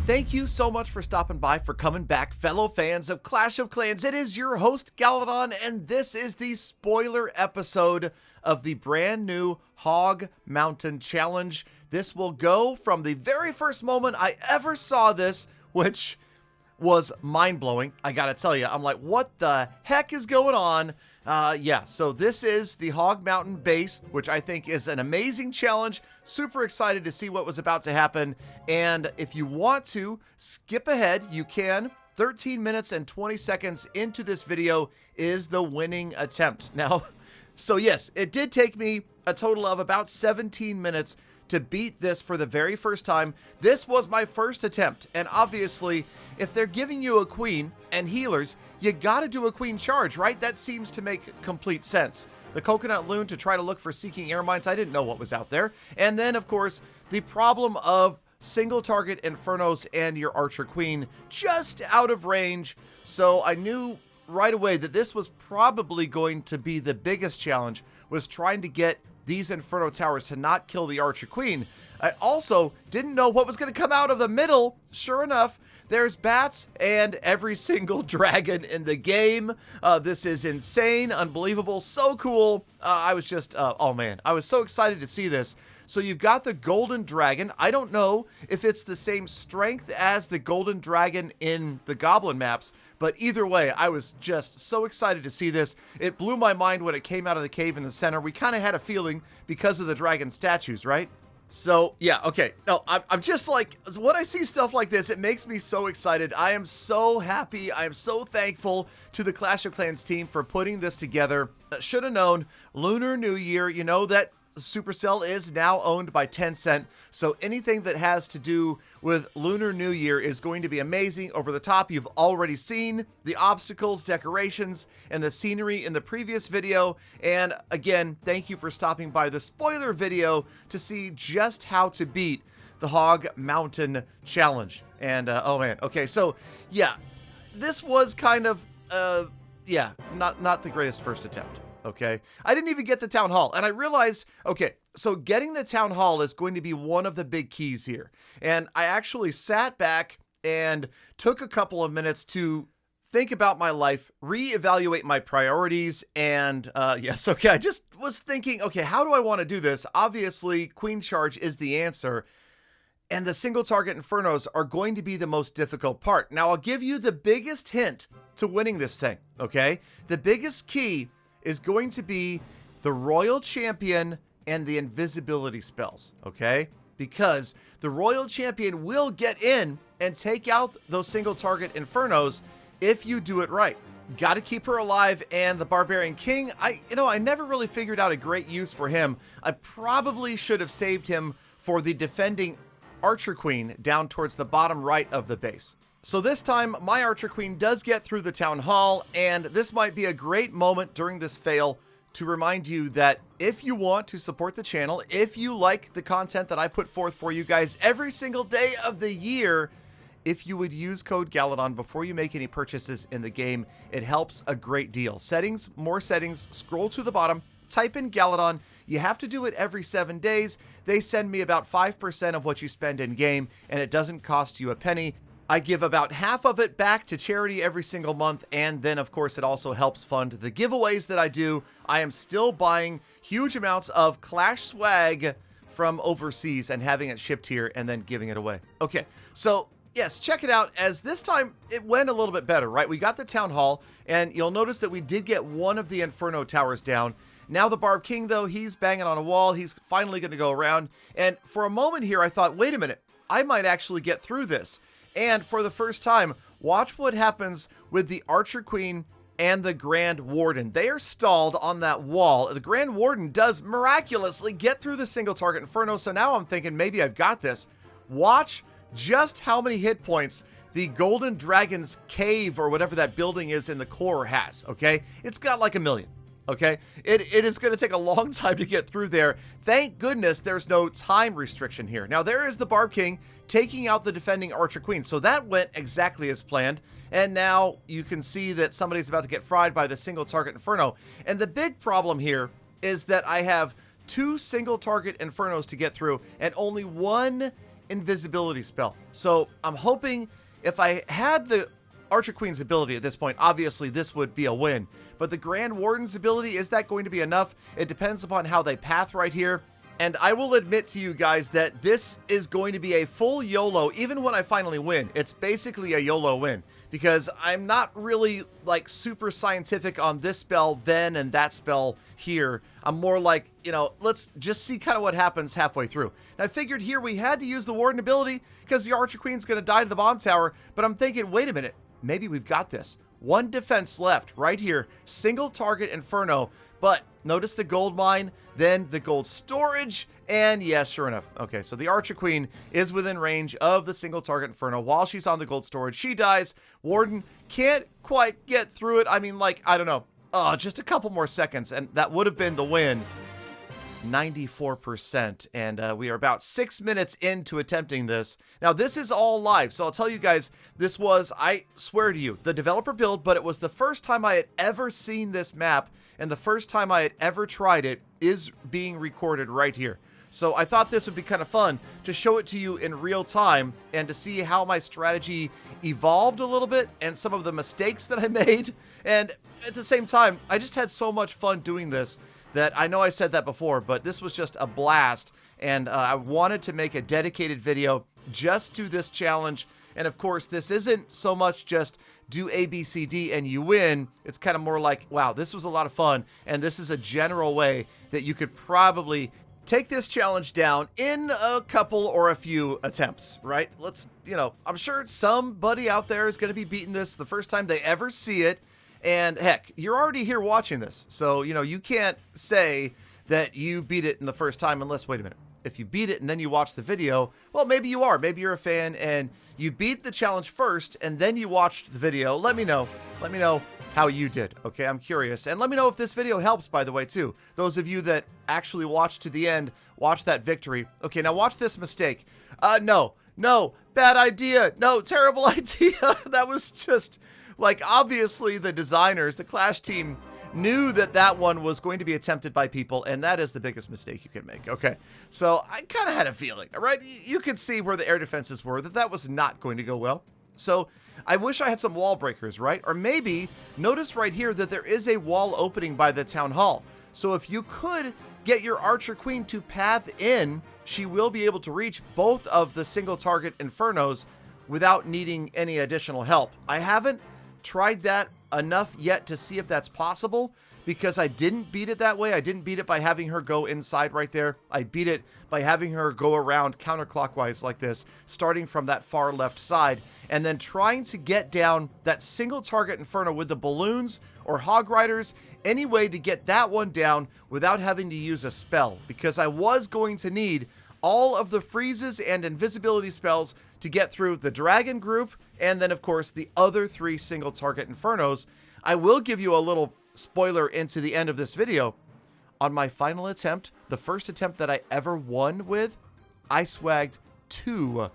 Thank you so much for stopping by, for coming back, fellow fans of Clash of Clans. It is your host, Galladon, and this is the spoiler episode of the brand new Hog Mountain Challenge. This will go from the very first moment I ever saw this, which was mind-blowing. I gotta tell you, I'm like, what the heck is going on? So this is the Hog Mountain base, which I think is an amazing challenge. Super excited to see what was about to happen. And if you want to skip ahead, you can. 13 minutes and 20 seconds into this video is the winning attempt. Now, so yes, it did take me a total of about 17 minutes to beat this for the very first time. This was my first attempt, and obviously, if they're giving you a queen and healers, you gotta do a queen charge, right? That seems to make complete sense. The coconut loon to try to look for seeking air mines, I didn't know what was out there. And then, of course, the problem of single target infernos and your archer queen just out of range. So I knew right away that this was probably going to be the biggest challenge, was trying to get these Inferno Towers to not kill the Archer Queen. I also didn't know what was going to come out of the middle. Sure enough, there's bats and every single dragon in the game. This is insane, unbelievable, so cool. I was just, oh man, I was so excited to see this. So you've got the golden dragon. I don't know if it's the same strength as the golden dragon in the goblin maps, but either way, I was just so excited to see this. It blew my mind when it came out of the cave in the center. We kind of had a feeling because of the dragon statues, right? So yeah, okay. No, I'm just like, when I see stuff like this, it makes me so excited. I am so happy. I am so thankful to the Clash of Clans team for putting this together. Should have known, Lunar New Year, you know that Supercell is now owned by Tencent, so anything that has to do with Lunar New Year is going to be amazing, over the top. You've already seen the obstacles, decorations, and the scenery in the previous video, and again, thank you for stopping by the spoiler video to see just how to beat the Hog Mountain Challenge. And oh man, okay, so yeah, this was kind of not the greatest first attempt. Okay, I didn't even get the town hall, and I realized, okay, so getting the town hall is going to be one of the big keys here. And I actually sat back and took a couple of minutes to think about my life, reevaluate my priorities, and yes, okay, I just was thinking, okay, how do I want to do this? Obviously, queen charge is the answer, and the single target infernos are going to be the most difficult part. Now, I'll give you the biggest hint to winning this thing, okay? The biggest key is going to be the Royal Champion and the invisibility spells, okay? Because the Royal Champion will get in and take out those single target infernos if you do it right. Got to keep her alive. And the Barbarian King, I never really figured out a great use for him. I probably should have saved him for the defending Archer Queen down towards the bottom right of the base. So this time, my Archer Queen does get through the Town Hall, and this might be a great moment during this fail to remind you that if you want to support the channel, if you like the content that I put forth for you guys every single day of the year, if you would use code Galladon before you make any purchases in the game, it helps a great deal. Settings, more settings, scroll to the bottom, type in Galladon. You have to do it every 7 days. They send me about 5% of what you spend in game, and it doesn't cost you a penny. I give about half of it back to charity every single month, and then of course it also helps fund the giveaways that I do. I am still buying huge amounts of Clash swag from overseas and having it shipped here and then giving it away. Okay, so yes, check it out, as this time it went a little bit better, right? We got the Town Hall, and you'll notice that we did get one of the Inferno Towers down. Now the Barb King, though, he's banging on a wall. He's finally going to go around, and for a moment here I thought, wait a minute, I might actually get through this. And for the first time, watch what happens with the Archer Queen and the Grand Warden. They are stalled on that wall. The Grand Warden does miraculously get through the single target Inferno, so now I'm thinking maybe I've got this. Watch just how many hit points the Golden Dragon's Cave, or whatever that building is in the core, has, okay? It's got like 1 million. Okay, it is going to take a long time to get through there. Thank goodness there's no time restriction here. Now, there is the Barb King taking out the defending Archer Queen. So that went exactly as planned. And now you can see that somebody's about to get fried by the single target Inferno. And the big problem here is that I have 2 single target Infernos to get through and only 1 invisibility spell. So I'm hoping if I had the Archer Queen's ability at this point, obviously this would be a win. But the Grand Warden's ability, is that going to be enough? It depends upon how they path right here. And I will admit to you guys that this is going to be a full YOLO, even when I finally win. It's basically a YOLO win, because I'm not really like super scientific on this spell then and that spell here. I'm more like, you know, let's just see kind of what happens halfway through. And I figured here we had to use the Warden ability because the Archer Queen's going to die to the bomb tower. But I'm thinking, wait a minute, maybe we've got this. One defense left right here, single target Inferno. But notice the gold mine, then the gold storage, and yeah, sure enough. Okay, so the Archer Queen is within range of the single target Inferno. While she's on the gold storage, she dies. Warden can't quite get through it. I mean, like, I don't know. Just a couple more seconds, and that would have been the win. 94%, and we are about 6 minutes into attempting this. Now, this is all live, so I'll tell you guys, this was, I swear to you, the developer build, but it was the first time I had ever seen this map, and the first time I had ever tried it is being recorded right here. So I thought this would be kind of fun to show it to you in real time and to see how my strategy evolved a little bit and some of the mistakes that I made. And at the same time, I just had so much fun doing this that I know I said that before, but this was just a blast. And I wanted to make a dedicated video just to this challenge. And of course, this isn't so much just do A, B, C, D, and you win. It's kind of more like, wow, this was a lot of fun. And this is a general way that you could probably take this challenge down in a couple or a few attempts, right? Let's, you know, I'm sure somebody out there is going to be beating this the first time they ever see it. And heck, you're already here watching this. So, you know, you can't say that you beat it in the first time unless, wait a minute, if you beat it and then you watch the video, well, maybe you are. Maybe you're a fan and you beat the challenge first and then you watched the video. Let me know. Let me know how you did. Okay, I'm curious. And let me know if this video helps, by the way, too. Those of you that actually watched to the end, watch that victory. Okay, now watch this mistake. No, bad idea. No, terrible idea. That was just, like, obviously the designers, the Clash team, knew that that one was going to be attempted by people, and that is the biggest mistake you can make. Okay, so I kind of had a feeling, right? You could see where the air defenses were, that was not going to go well. So I wish I had some wall breakers, right? Or maybe notice right here that there is a wall opening by the town hall. So if you could get your Archer Queen to path in, she will be able to reach both of the single target Infernos without needing any additional help. I haven't tried that enough yet to see if that's possible, because I didn't beat it that way. I didn't beat it by having her go inside right there. I beat it by having her go around counterclockwise like this, starting from that far left side, and then trying to get down that single target Inferno with the balloons or Hog Riders, any way to get that one down without having to use a spell, because I was going to need all of the freezes and invisibility spells to get through the dragon group, and then of course the other 3 single target Infernos. I will give you a little spoiler into the end of this video. On my final attempt, the first attempt that I ever won with, I swagged two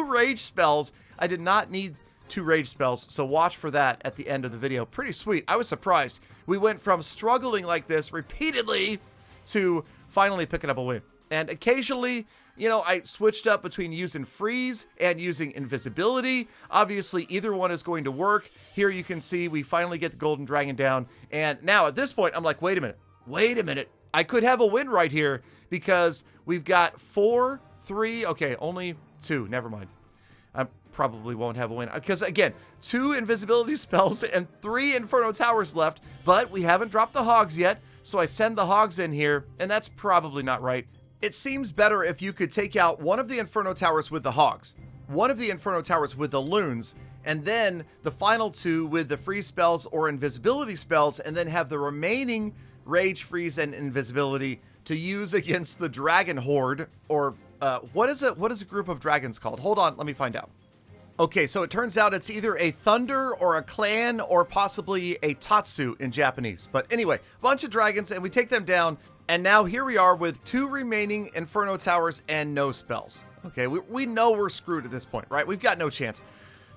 rage spells. I did not need 2 rage spells, so watch for that at the end of the video. Pretty sweet. I was surprised. We went from struggling like this repeatedly to finally picking up a win. And occasionally, you know, I switched up between using freeze and using invisibility. Obviously, either one is going to work. Here you can see we finally get the golden dragon down. And now at this point, I'm like, wait a minute. I could have a win right here because we've got 4, 3, okay, only 2. Never mind. I probably won't have a win because, again, 2 invisibility spells and 3 Inferno Towers left, but we haven't dropped the Hogs yet. So I send the Hogs in here, and that's probably not right. It seems better if you could take out one of the Inferno Towers with the Hogs, one of the Inferno Towers with the Loons, and then the final 2 with the freeze spells or invisibility spells, and then have the remaining rage, freeze, and invisibility to use against the Dragon Horde, or what is a group of dragons called? Hold on, let me find out. Okay, so it turns out it's either a thunder or a clan or possibly a tatsu in Japanese. But anyway, bunch of dragons, and we take them down. And now here we are with 2 remaining Inferno Towers and no spells. Okay, we know we're screwed at this point, right? We've got no chance.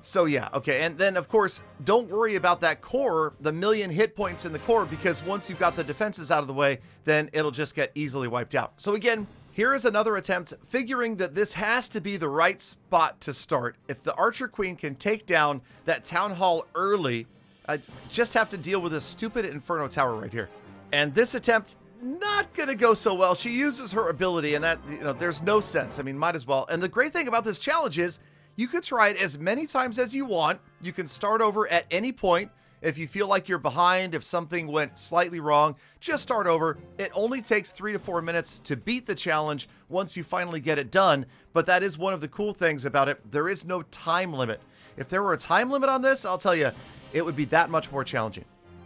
So yeah, okay. And then, of course, don't worry about that core, the 1,000,000 hit points in the core, because once you've got the defenses out of the way, then it'll just get easily wiped out. So again, Here is another attempt, figuring that this has to be the right spot to start. If the Archer Queen can take down that Town Hall early, I just have to deal with this stupid Inferno Tower right here. And this attempt, not gonna go so well. She uses her ability, and that, there's no sense. I mean, might as well. And the great thing about this challenge is you can try it as many times as you want. You can start over at any point. If you feel like you're behind, if something went slightly wrong, just start over. It only takes 3 to 4 minutes to beat the challenge once you finally get it done. But that is one of the cool things about it. There is no time limit. If there were a time limit on this, I'll tell you, it would be that much more challenging.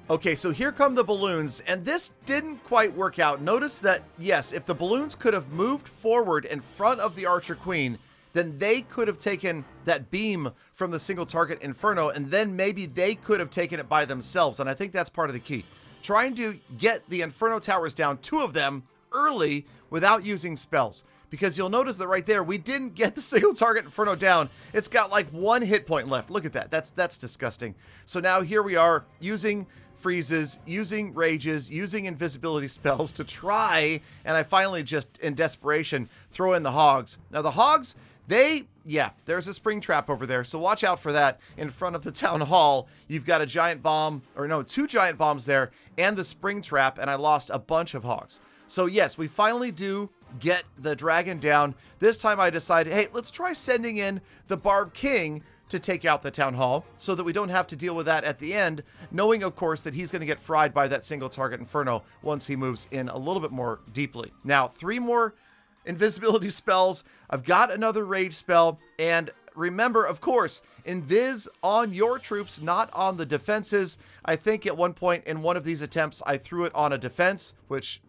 Okay, so here come the balloons, and this didn't quite work out. Notice that, yes, if the balloons could have moved forward in front of the Archer Queen, then they could have taken that beam from the single target Inferno, and then maybe they could have taken it by themselves. And I think that's part of the key. Trying to get the Inferno towers down, 2 of them, early without using spells. Because you'll notice that right there, we didn't get the single target Inferno down. It's got like 1 hit point left. Look at that. That's disgusting. So now here we are using freezes, using rages, using invisibility spells to try, and I finally just, in desperation, throw in the hogs. Now the hogs, there's a spring trap over there, so watch out for that. In front of the town hall, you've got a giant bomb, or no, 2 giant bombs there, and the spring trap, and I lost a bunch of hogs. So yes, we finally do get the dragon down. This time I decided, hey, let's try sending in the Barb King to take out the town hall so that we don't have to deal with that at the end, knowing, of course, that he's going to get fried by that single target Inferno once he moves in a little bit more deeply. Now, 3 more invisibility spells. I've got another rage spell, and remember, of course, invis on your troops, not on the defenses. I think at one point in one of these attempts, I threw it on a defense, which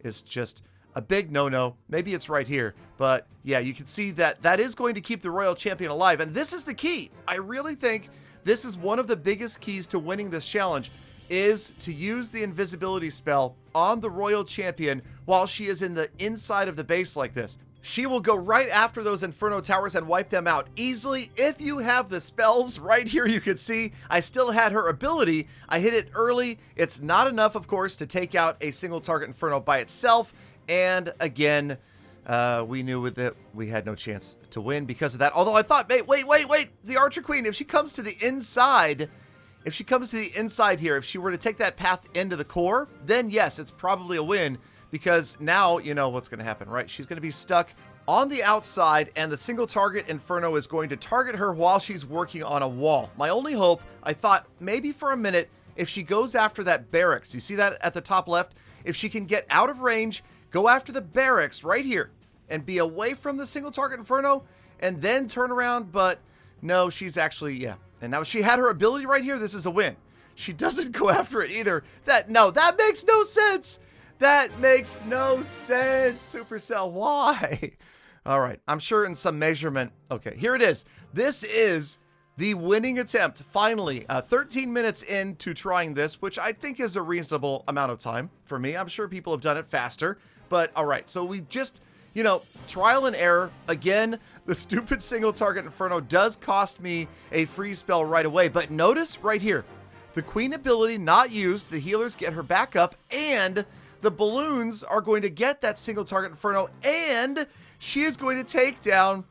is just a big no-no. Maybe it's right here, but yeah, you can see that that is going to keep the Royal Champion alive, and this is the key. I really think this is one of the biggest keys to winning this challenge, is to use the invisibility spell on the Royal Champion while she is in the inside of the base like this. She will go right after those Inferno Towers and wipe them out easily if you have the spells. Right here you can see I still had her ability. I hit it early. It's not enough, of course, to take out a single target Inferno by itself. And again, we knew that we had no chance to win because of that. Although I thought, wait, the Archer Queen, if she comes to the inside, here, if she were to take that path into the core, then yes, it's probably a win, because now you know what's going to happen, right? She's going to be stuck on the outside, and the single target Inferno is going to target her while she's working on a wall. My only hope, I thought maybe for a minute, if she goes after that barracks, you see that at the top left? If she can get out of range, go after the barracks right here, and be away from the single target Inferno, and then turn around, but no, she's actually, and now she had her ability right here. This is a win. She doesn't go after it either. That makes no sense. That makes no sense, Supercell. Why? All right, I'm sure in some measurement. Okay, here it is. This is the winning attempt. Finally, 13 minutes into trying this, which I think is a reasonable amount of time for me. I'm sure people have done it faster, but all right. So we just, trial and error. Again, the stupid single target Inferno does cost me a free spell right away, but notice right here, the Queen ability not used, the healers get her back up, and the balloons are going to get that single target Inferno, and she is going to take down,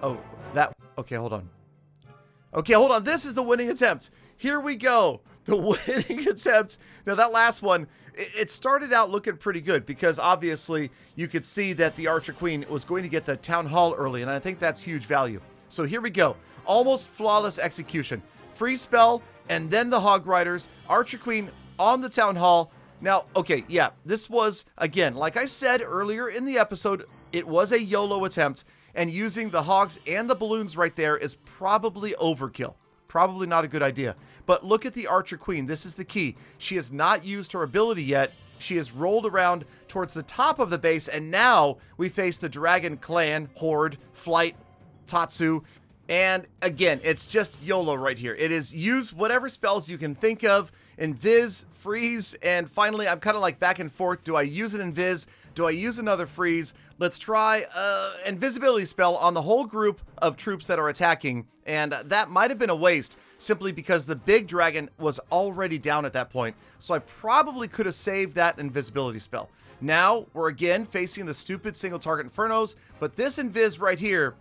okay, hold on. This is the winning attempt. Here we go. The winning attempt. Now that last one, it started out looking pretty good because obviously you could see that the Archer Queen was going to get the Town Hall early, and I think that's huge value. So here we go. Almost flawless execution. Free spell, and then the Hog Riders. Archer Queen on the Town Hall. Now, okay, yeah, this was, again, like I said earlier in the episode, it was a YOLO attempt, and using the hogs and the balloons right there is probably overkill. Probably not a good idea. But look at the Archer Queen. This is the key. She has not used her ability yet. She has rolled around towards the top of the base, and now we face the Dragon Clan, Horde, Flight, Tatsu. And again, it's just YOLO right here. It is use whatever spells you can think of. Invis, freeze, and finally I'm kind of like back and forth. Do I use an invis? Do I use another freeze? Let's try invisibility spell on the whole group of troops that are attacking, and that might have been a waste simply because the big dragon was already down at that point, so I probably could have saved that invisibility spell. Now we're again facing the stupid single target Infernos, but this Invis right here,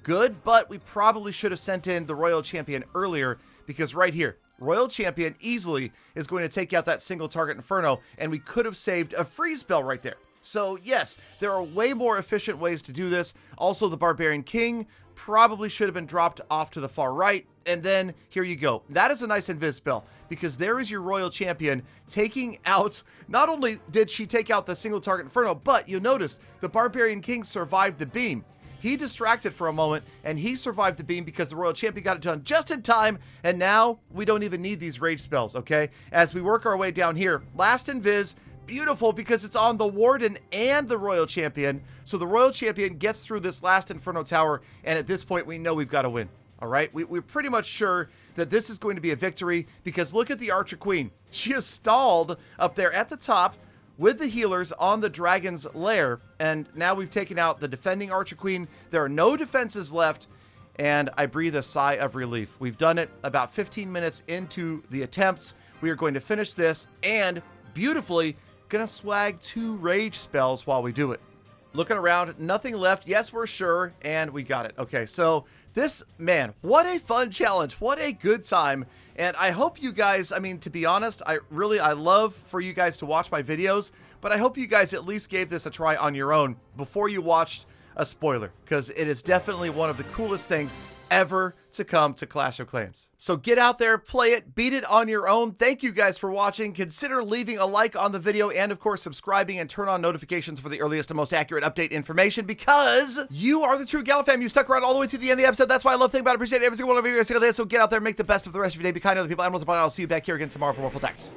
good, but we probably should have sent in the Royal Champion earlier, because right here, Royal Champion easily is going to take out that single target Inferno, and we could have saved a freeze spell right there. So yes, there are way more efficient ways to do this. Also, the Barbarian King probably should have been dropped off to the far right. And then here you go. That is a nice invis spell, because there is your Royal Champion taking out, not only did she take out the single target Inferno, but you'll notice the Barbarian King survived the beam. He distracted for a moment, and he survived the beam because the Royal Champion got it done just in time, and now we don't even need these rage spells, okay? As we work our way down here, last invis, beautiful because it's on the Warden and the Royal Champion, so the Royal Champion gets through this last Inferno Tower, and at this point, we know we've got to win, all right? We're pretty much sure that this is going to be a victory, because look at the Archer Queen. She is stalled up there at the top, with the healers on the dragon's lair, and now we've taken out the defending Archer Queen. There are no defenses left, and I breathe a sigh of relief. We've done it about 15 minutes into the attempts. We are going to finish this, and beautifully, gonna swag 2 rage spells while we do it. Looking around, nothing left. Yes, we're sure, and we got it. Okay, so this, man, what a fun challenge. What a good time. And I hope you guys, I mean, to be honest, I love for you guys to watch my videos, but I hope you guys at least gave this a try on your own before you watched a spoiler, because it is definitely one of the coolest things ever to come to Clash of Clans. So get out there, play it, beat it on your own. Thank you guys for watching. Consider leaving a like on the video, and of course subscribing, and turn on notifications for the earliest and most accurate update information, because you are the true Gala fam. You stuck around all the way to the end of the episode. That's why I love thinking about it. Appreciate every single one of you every single day. So get out there, make the best of the rest of your day. Be kind to other people, animals, and I'll see you back here again tomorrow for more full text.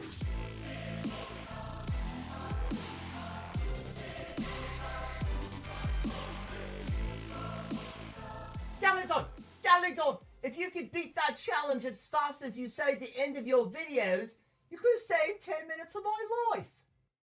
Galadon, if you could beat that challenge as fast as you say at the end of your videos, you could have saved 10 minutes of my life.